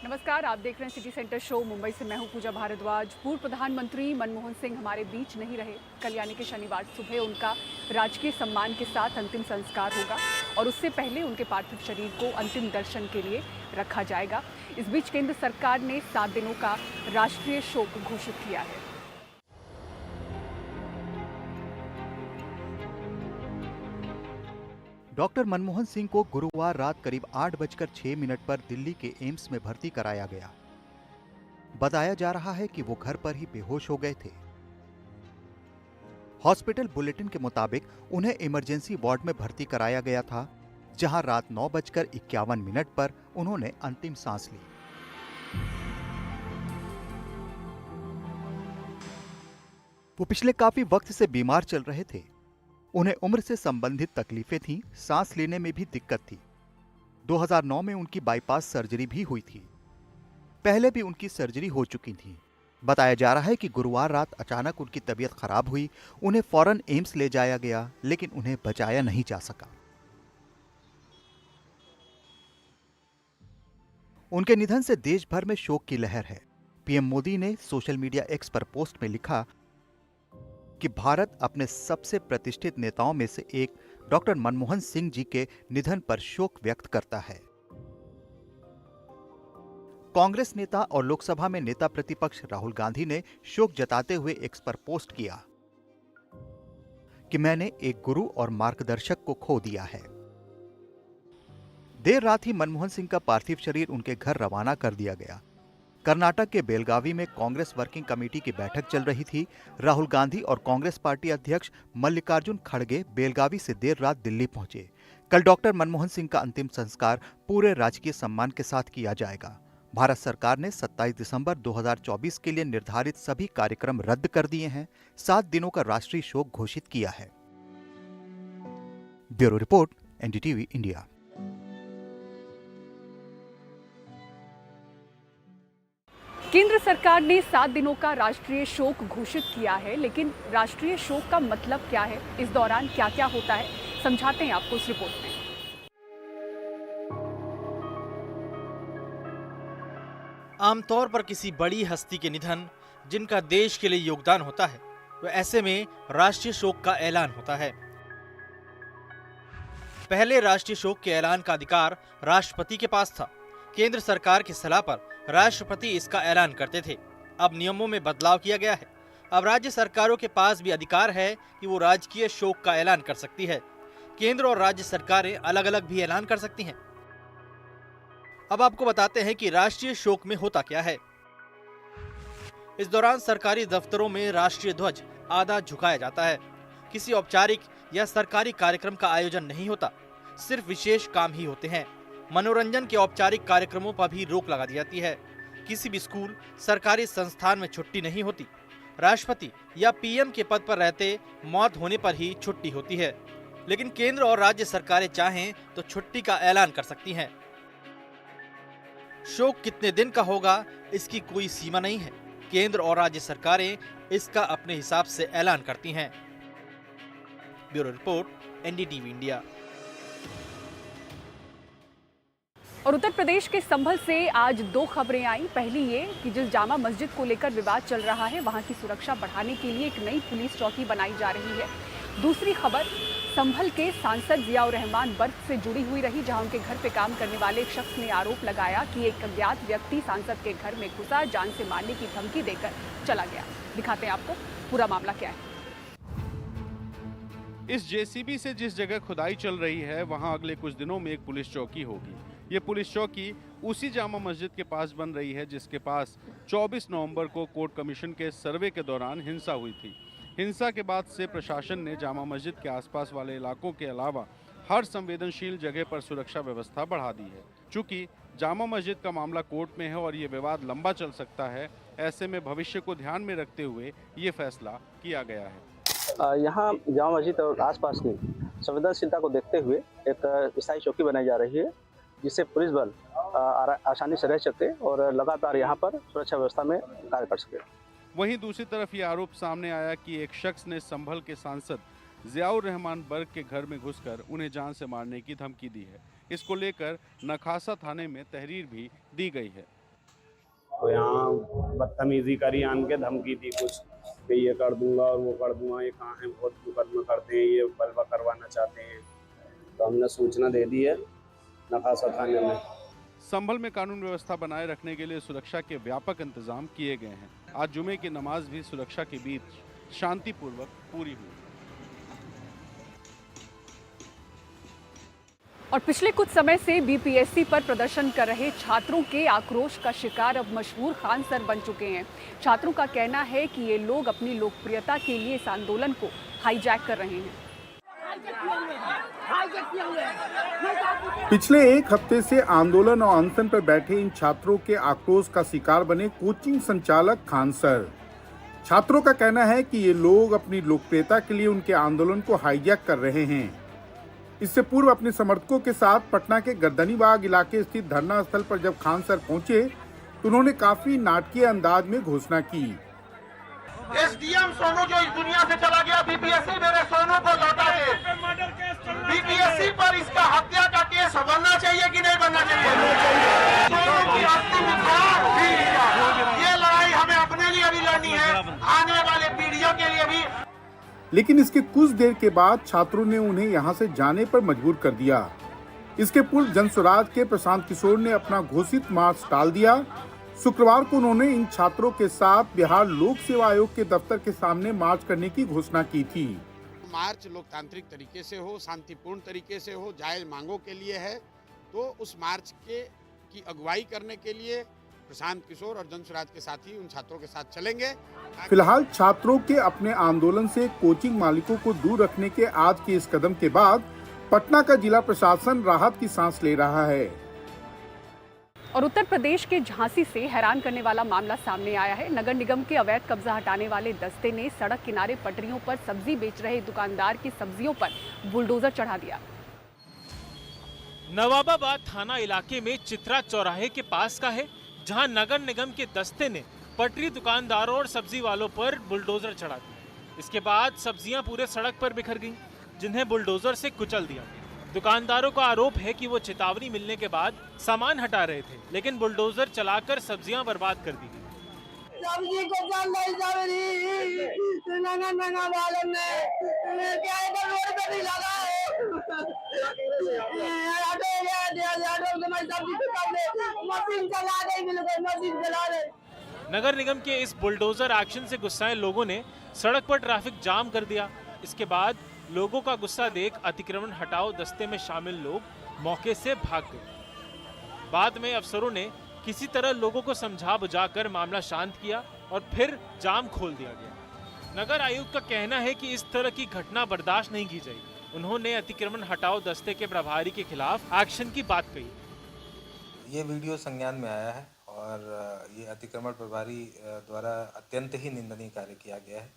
नमस्कार, आप देख रहे हैं सिटी सेंटर शो। मुंबई से मैं हूं पूजा भारद्वाज। पूर्व प्रधानमंत्री मनमोहन सिंह हमारे बीच नहीं रहे। कल यानी कि शनिवार सुबह उनका राजकीय सम्मान के साथ अंतिम संस्कार होगा और उससे पहले उनके पार्थिव शरीर को अंतिम दर्शन के लिए रखा जाएगा। इस बीच केंद्र सरकार ने 7 दिनों का राष्ट्रीय शोक घोषित किया है। डॉक्टर मनमोहन सिंह को गुरुवार रात करीब 8:06 पर दिल्ली के एम्स में भर्ती कराया गया। बताया जा रहा है कि वो घर पर ही बेहोश हो गए थे। हॉस्पिटल बुलेटिन के मुताबिक उन्हें इमरजेंसी वार्ड में भर्ती कराया गया था, जहां रात 9:51 पर उन्होंने अंतिम सांस ली। वो पिछले काफी वक्त से बीमार चल रहे थे। उन्हें उम्र से संबंधित तकलीफें थीं, सांस लेने में भी दिक्कत थी। 2009 में उनकी बाईपास सर्जरी भी हुई थी। पहले भी उनकी सर्जरी हो चुकी थी। बताया जा रहा है कि गुरुवार रात अचानक उनकी तबीयत खराब हुई। उन्हें फौरन एम्स ले जाया गया, लेकिन उन्हें बचाया नहीं जा सका। उनके निधन से देश भर में शोक की लहर है। पीएम मोदी ने सोशल मीडिया एक्स पर पोस्ट में लिखा कि भारत अपने सबसे प्रतिष्ठित नेताओं में से एक डॉक्टर मनमोहन सिंह जी के निधन पर शोक व्यक्त करता है। कांग्रेस नेता और लोकसभा में नेता प्रतिपक्ष राहुल गांधी ने शोक जताते हुए एक्स पर पोस्ट किया कि मैंने एक गुरु और मार्गदर्शक को खो दिया है। देर रात ही मनमोहन सिंह का पार्थिव शरीर उनके घर रवाना कर दिया गया। कर्नाटक के बेलगावी में कांग्रेस वर्किंग कमेटी की बैठक चल रही थी। राहुल गांधी और कांग्रेस पार्टी अध्यक्ष मल्लिकार्जुन खड़गे बेलगावी से देर रात दिल्ली पहुंचे। कल डॉक्टर मनमोहन सिंह का अंतिम संस्कार पूरे राजकीय सम्मान के साथ किया जाएगा। भारत सरकार ने 27 दिसंबर 2024 के लिए निर्धारित सभी कार्यक्रम रद्द कर दिए हैं। 7 दिनों का राष्ट्रीय शोक घोषित किया है। Bureau report, NDTV India. केंद्र सरकार ने 7 दिनों का राष्ट्रीय शोक घोषित किया है, लेकिन राष्ट्रीय शोक का मतलब क्या है, इस दौरान क्या क्या होता है, समझाते हैं आपको इस रिपोर्ट में। आमतौर पर किसी बड़ी हस्ती के निधन, जिनका देश के लिए योगदान होता है, तो ऐसे में राष्ट्रीय शोक का ऐलान होता है। पहले राष्ट्रीय शोक के ऐलान का अधिकार राष्ट्रपति के पास था। केंद्र सरकार की सलाह पर राष्ट्रपति इसका ऐलान करते थे। अब नियमों में बदलाव किया गया है। अब राज्य सरकारों के पास भी अधिकार है कि वो राजकीय शोक का ऐलान कर सकती है। केंद्र और राज्य सरकारें अलग अलग भी ऐलान कर सकती हैं। अब आपको बताते हैं कि राष्ट्रीय शोक में होता क्या है। इस दौरान सरकारी दफ्तरों में राष्ट्रीय ध्वज आधा झुकाया जाता है। किसी औपचारिक या सरकारी कार्यक्रम का आयोजन नहीं होता, सिर्फ विशेष काम ही होते हैं। मनोरंजन के औपचारिक कार्यक्रमों पर भी रोक लगा दी जाती है। किसी भी स्कूल, सरकारी संस्थान में छुट्टी नहीं होती। राष्ट्रपति या पीएम के पद पर रहते मौत होने पर ही छुट्टी होती है, लेकिन केंद्र और राज्य सरकारें चाहें तो छुट्टी का ऐलान कर सकती हैं। शोक कितने दिन का होगा, इसकी कोई सीमा नहीं है। केंद्र और राज्य सरकारें इसका अपने हिसाब से ऐलान करती हैं। Bureau report, NDTV India. और उत्तर प्रदेश के संभल से आज 2 खबरें आई। पहली ये कि जिस जामा मस्जिद को लेकर विवाद चल रहा है, वहां की सुरक्षा बढ़ाने के लिए एक नई पुलिस चौकी बनाई जा रही है। दूसरी खबर, संभल के सांसद जियाउर रहमान बर्थ से जुड़ी हुई रही, जहां उनके घर पे काम करने वाले एक शख्स ने आरोप लगाया कि एक अज्ञात व्यक्ति सांसद के घर में घुसा, जान से मारने की धमकी देकर चला गया। दिखाते हैं आपको पूरा मामला क्या है। इस जेसीबी से जिस जगह खुदाई चल रही है, वहां अगले कुछ दिनों में एक पुलिस चौकी होगी। ये पुलिस चौकी उसी जामा मस्जिद के पास बन रही है, जिसके पास 24 नवंबर को कोर्ट कमीशन के सर्वे के दौरान हिंसा हुई थी। हिंसा के बाद से प्रशासन ने जामा मस्जिद के आसपास वाले इलाकों के अलावा हर संवेदनशील जगह पर सुरक्षा व्यवस्था बढ़ा दी है। चूंकि जामा मस्जिद का मामला कोर्ट में है और ये विवाद लंबा चल सकता है, ऐसे में भविष्य को ध्यान में रखते हुए ये फैसला किया गया है। यहाँ जामा मस्जिद और आसपास की संवेदनशीलता को देखते हुए एक स्थायी चौकी बनाई जा रही है, जिससे पुलिस बल आसानी से रह सके और लगातार यहाँ पर सुरक्षा व्यवस्था में कार्य कर सके। वहीं दूसरी तरफ ये आरोप सामने आया कि एक शख्स ने संभल के सांसद जियाउर रहमान बर्ग के घर में घुसकर उन्हें जान से मारने की धमकी दी है। इसको लेकर नखासा थाने में तहरीर भी दी गई है। तो यहाँ बदतमीजी करी, आन के धमकी दी कुछ कि ये कर दूंगा और वो कर दूंगा, ये कहाँ है, बहुत मुकदमा करते हैं, ये बलवा करवाना चाहते हैं। तो हमने सूचना दे दी है नखासा थाने में। संभल में कानून व्यवस्था बनाए रखने के लिए सुरक्षा के व्यापक इंतजाम किए गए हैं। आज जुमे की नमाज भी सुरक्षा के बीच शांतिपूर्वक पूरी हुई। और पिछले कुछ समय से बीपीएससी पर प्रदर्शन कर रहे छात्रों के आक्रोश का शिकार अब मशहूर खान सर बन चुके हैं। छात्रों का कहना है कि ये लोग अपनी लोकप्रियता के लिए इस आंदोलन को हाईजैक कर रहे हैं। पिछले एक हफ्ते से आंदोलन और अनशन पर बैठे इन छात्रों के आक्रोश का शिकार बने कोचिंग संचालक खान सर। छात्रों का कहना है कि ये लोग अपनी लोकप्रियता के लिए उनके आंदोलन को हाईजैक कर रहे हैं। इससे पूर्व अपने समर्थकों के साथ पटना के गर्दनीबाग इलाके स्थित धरना स्थल पर जब खान सर पहुंचे तो उन्होंने काफी नाटकीय अंदाज में घोषणा की। एसडीएम सोनू जो इस दुनिया से चला गया, बीपीएससी मेरे सोनू को लौटा दे। बीपीएससी पर इसका हत्या का केस बनना चाहिए कि नहीं बनना चाहिए? सोनू की अंतिम इंसान। ये लड़ाई हमें अपने लिए भी लड़नी है, आने वाले पीढ़ियों के लिए भी। लेकिन इसके कुछ देर के बाद छात्रों ने उन्हें यहां से जाने पर मजबूर कर दिया। इसके पूर्व जनसुराज के प्रशांत किशोर ने अपना घोषित मार्च टाल दिया। शुक्रवार को उन्होंने इन छात्रों के साथ बिहार लोक सेवा आयोग के दफ्तर के सामने मार्च करने की घोषणा की थी। मार्च लोकतांत्रिक तरीके से हो, शांतिपूर्ण तरीके से हो, जायज मांगों के लिए है, तो उस मार्च की अगुवाई करने के लिए प्रशांत किशोर और जनसुराज के साथी उन छात्रों के साथ चलेंगे। फिलहाल छात्रों के अपने आंदोलन से कोचिंग मालिकों को दूर रखने के आज के इस कदम के बाद पटना का जिला प्रशासन राहत की सांस ले रहा है। और उत्तर प्रदेश के झांसी से हैरान करने वाला मामला सामने आया है। नगर निगम के अवैध कब्जा हटाने वाले दस्ते ने सड़क किनारे पटरियों पर सब्जी बेच रहे दुकानदार की सब्जियों पर बुलडोजर चढ़ा दिया। नवाबाबाद थाना इलाके में चित्रा चौराहे के पास का है, जहां नगर निगम के दस्ते ने पटरी दुकानदारों और सब्जी वालों पर बुलडोजर चढ़ा दिया। इसके बाद सब्जियां पूरे सड़क पर बिखर गईं, जिन्हें बुलडोजर से कुचल दिया। दुकानदारों का आरोप है कि वो चेतावनी मिलने के बाद सामान हटा रहे थे, लेकिन बुलडोजर चलाकर सब्जियां बर्बाद कर दी। सब्जी को नगर निगम के इस बुलडोजर एक्शन से गुस्साए लोगों ने सड़क पर ट्रैफिक जाम कर दिया। इसके बाद लोगों का गुस्सा देख अतिक्रमण हटाओ दस्ते में शामिल लोग मौके से भाग गए। बाद में अफसरों ने किसी तरह लोगों को समझा बुझाकर मामला शांत किया और फिर जाम खोल दिया गया। नगर आयुक्त का कहना है कि इस तरह की घटना बर्दाश्त नहीं की जाएगी। उन्होंने अतिक्रमण हटाओ दस्ते के प्रभारी के खिलाफ एक्शन की बात कही। ये वीडियो संज्ञान में आया है और ये अतिक्रमण प्रभारी द्वारा अत्यंत ही निंदनीय कार्य किया गया है।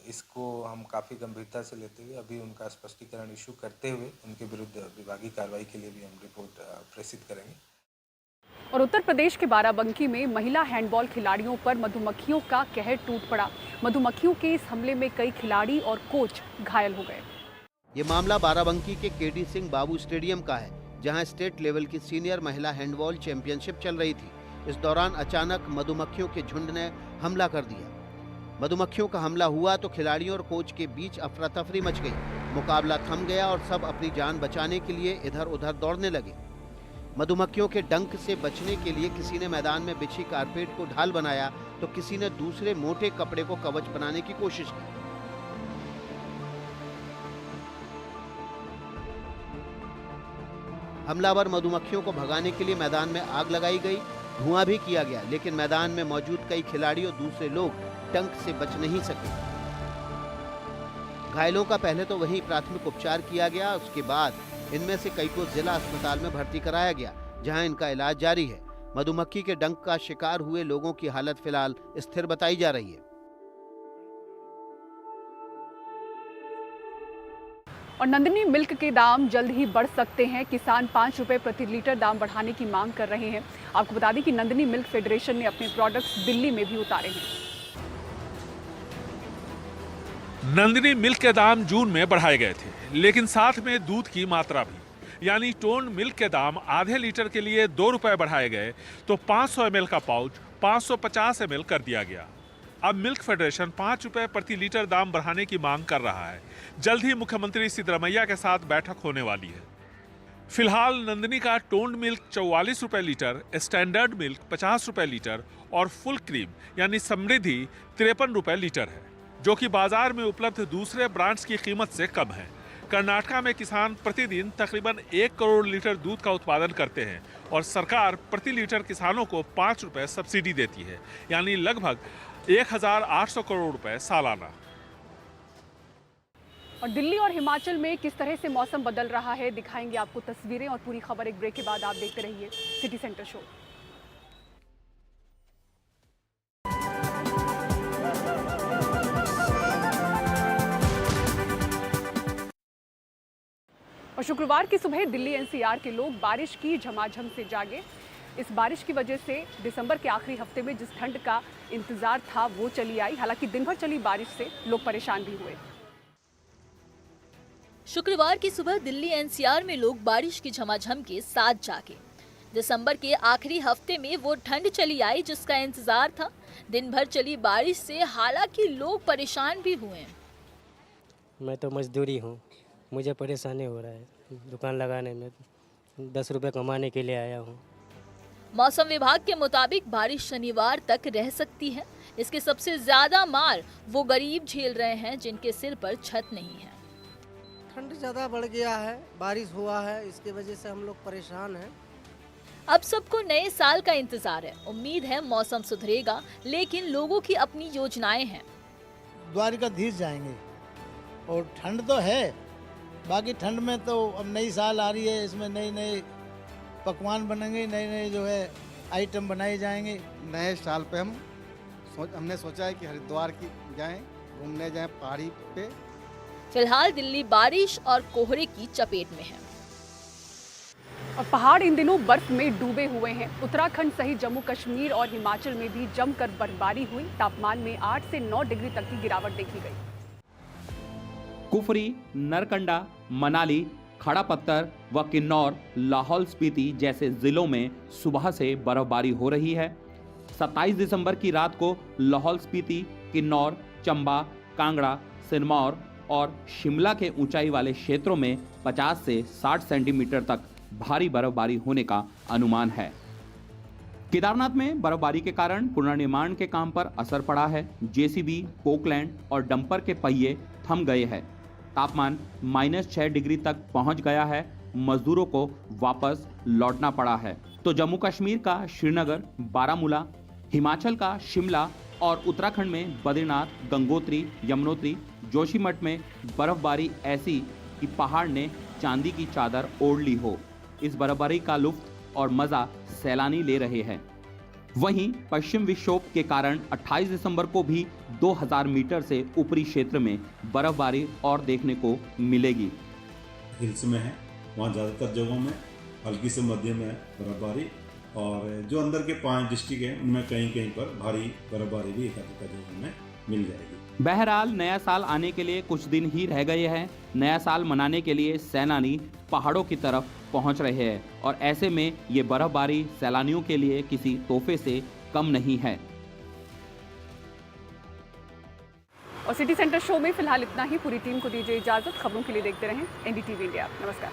इसको हम काफ़ी गंभीरता से लेते हुए अभी उनका स्पष्टीकरण इशू करते हुए उनके विरुद्ध विभागीय कार्रवाई के लिए भी हम रिपोर्ट प्रेषित करेंगे। और उत्तर प्रदेश के बाराबंकी में महिला हैंडबॉल खिलाड़ियों पर मधुमक्खियों का कहर टूट पड़ा। मधुमक्खियों के इस हमले में कई खिलाड़ी और कोच घायल हो गए। ये मामला बाराबंकी के केडी सिंह बाबू स्टेडियम का है, जहां स्टेट लेवल की सीनियर महिला हैंडबॉल चैंपियनशिप चल रही थी। इस दौरान अचानक मधुमक्खियों के झुंड ने हमला कर दिया। मधुमक्खियों का हमला हुआ तो खिलाड़ियों और कोच के बीच अफरा तफरी मच गई। मुकाबला थम गया और सब अपनी जान बचाने के लिए इधर उधर दौड़ने लगे। मधुमक्खियों के डंक से बचने के लिए किसी ने मैदान में बिछी कारपेट को ढाल बनाया तो किसी ने दूसरे मोटे कपड़े को कवच बनाने की कोशिश की। हमलावर मधुमक्खियों को भगाने के लिए मैदान में आग लगाई गई, धुआं भी किया गया, लेकिन मैदान में मौजूद कई खिलाड़ी और दूसरे लोग डंक से बच नहीं सके। घायलों का पहले तो वहीं प्राथमिक उपचार किया गया, उसके बाद इनमें से कई को जिला अस्पताल में भर्ती कराया गया, जहां इनका इलाज जारी है। मधुमक्खी के डंक का शिकार हुए लोगों की हालत फिलहाल स्थिर बताई जा रही है। और नंदिनी मिल्क के दाम जल्द ही बढ़ सकते हैं। किसान 5 रुपए प्रति लीटर दाम बढ़ाने की मांग कर रहे हैं। आपको बता दें कि नंदिनी मिल्क फेडरेशन ने अपने प्रोडक्ट्स दिल्ली में भी उतारे हैं। नंदिनी मिल्क के दाम जून में बढ़ाए गए थे, लेकिन साथ में दूध की मात्रा भी। यानी टोन्ड मिल्क के दाम आधे लीटर के लिए 2 रुपए बढ़ाए गए तो 500 ml का पाउच 550 ml कर दिया गया। अब मिल्क फेडरेशन 5 रुपए प्रति लीटर दाम बढ़ाने की मांग कर रहा है। जल्द ही मुख्यमंत्री सिद्धरमैया के साथ बैठक होने वाली है। फिलहाल नंदिनी का टोन्ड मिल्क 44 रुपए लीटर, स्टैंडर्ड मिल्क 50 रुपए लीटर और फुल क्रीम यानी समृद्धि 53 रुपए लीटर है, जो कि बाजार में उपलब्ध दूसरे ब्रांड्स की कीमत से कम है। कर्नाटका में किसान प्रतिदिन तकरीबन 1 करोड़ लीटर दूध का उत्पादन करते हैं और सरकार प्रति लीटर किसानों को 5 रुपए सब्सिडी देती है, यानी लगभग 1800 करोड़ रुपए सालाना। और दिल्ली और हिमाचल में किस तरह से मौसम बदल रहा है, दिखाएंगे आपको तस्वीरें और पूरी खबर एक ब्रेक के बाद। आप देखते रहिए सिटी सेंटर शो। और शुक्रवार की सुबह दिल्ली एनसीआर के लोग बारिश की झमाझम से जागे। इस बारिश की वजह से दिसंबर के आखिरी हफ्ते में जिस ठंड का इंतजार था वो चली आई। हालांकि दिन भर चली बारिश से लोग परेशान भी हुए। शुक्रवार की सुबह दिल्ली एनसीआर में लोग बारिश की झमाझम के साथ जागे। दिसंबर के आखिरी हफ्ते में वो ठंड चली आई जिसका इंतजार था। दिन भर चली बारिश से हालांकि लोग परेशान भी हुए। मैं तो मजदूरी हूँ, मुझे परेशानी हो रहा है दुकान लगाने में, 10 रुपये कमाने के लिए आया हूँ। मौसम विभाग के मुताबिक बारिश शनिवार तक रह सकती है। इसके सबसे ज्यादा मार वो गरीब झेल रहे हैं जिनके सिर पर छत नहीं है। ठंड ज़्यादा बढ़ गया है, बारिश हुआ है, इसकी वजह से हम लोग परेशान हैं। अब सबको नए साल का इंतजार है। उम्मीद है मौसम सुधरेगा, लेकिन लोगों की अपनी योजनाएं हैं। द्वारिकाधीश जाएंगे और ठंड तो है, बाकी ठंड में तो अब नई साल आ रही है, इसमें नए नए पकवान बनेंगे, नए नए जो है आइटम बनाए जाएंगे। नए साल पे हमने सोचा है कि हरिद्वार की जाएं, घूमने जाएं पहाड़ी पे। फिलहाल दिल्ली बारिश और कोहरे की चपेट में है और पहाड़ इन दिनों बर्फ में डूबे हुए हैं। उत्तराखंड सहित जम्मू कश्मीर और हिमाचल में भी जमकर बर्फबारी हुई। तापमान में 8 से 9 डिग्री तक की गिरावट देखी गई। कुफरी, नरकंडा, मनाली, खड़ा पत्थर व किन्नौर, लाहौल स्पीति जैसे जिलों में सुबह से बर्फबारी हो रही है। 27 दिसंबर की रात को लाहौल स्पीति, किन्नौर, चंबा, कांगड़ा, सिरमौर और शिमला के ऊंचाई वाले क्षेत्रों में 50 से 60 सेंटीमीटर तक भारी बर्फबारी होने का अनुमान है। केदारनाथ में बर्फबारी के कारण पुनर्निर्माण के काम पर असर पड़ा है। जेसीबी, पोकलैंड और डंपर के पहिए थम गए हैं। तापमान -6 डिग्री तक पहुंच गया है। मजदूरों को वापस लौटना पड़ा है। तो जम्मू कश्मीर का श्रीनगर, बारामूला, हिमाचल का शिमला और उत्तराखंड में बद्रीनाथ, गंगोत्री, यमुनोत्री, जोशीमठ में बर्फबारी ऐसी कि पहाड़ ने चांदी की चादर ओढ़ ली हो। इस बर्फबारी का लुत्फ और मजा सैलानी ले रहे हैं। वहीं पश्चिम विक्षोभ के कारण 28 दिसंबर को भी 2000 मीटर से ऊपरी क्षेत्र में बर्फबारी और देखने को मिलेगी। हिल्स में है, वहाँ ज़्यादातर जगहों में हल्की से मध्यम है बर्फबारी, और जो अंदर के 5 डिस्ट्रिक्ट हैं उनमें कहीं कहीं पर भारी बर्फबारी भी एक-आध जगहों में मिल जाएगी। बहरहाल नया साल आने के लिए कुछ दिन ही रह गए हैं। नया साल मनाने के लिए सैलानी पहाड़ों की तरफ पहुंच रहे हैं और ऐसे में ये बर्फबारी सैलानियों के लिए किसी तोहफे से कम नहीं है। और सिटी सेंटर शो में फिलहाल इतना ही। पूरी टीम को दीजिए इजाजत। खबरों के लिए देखते रहें NDTV इंडिया। नमस्कार।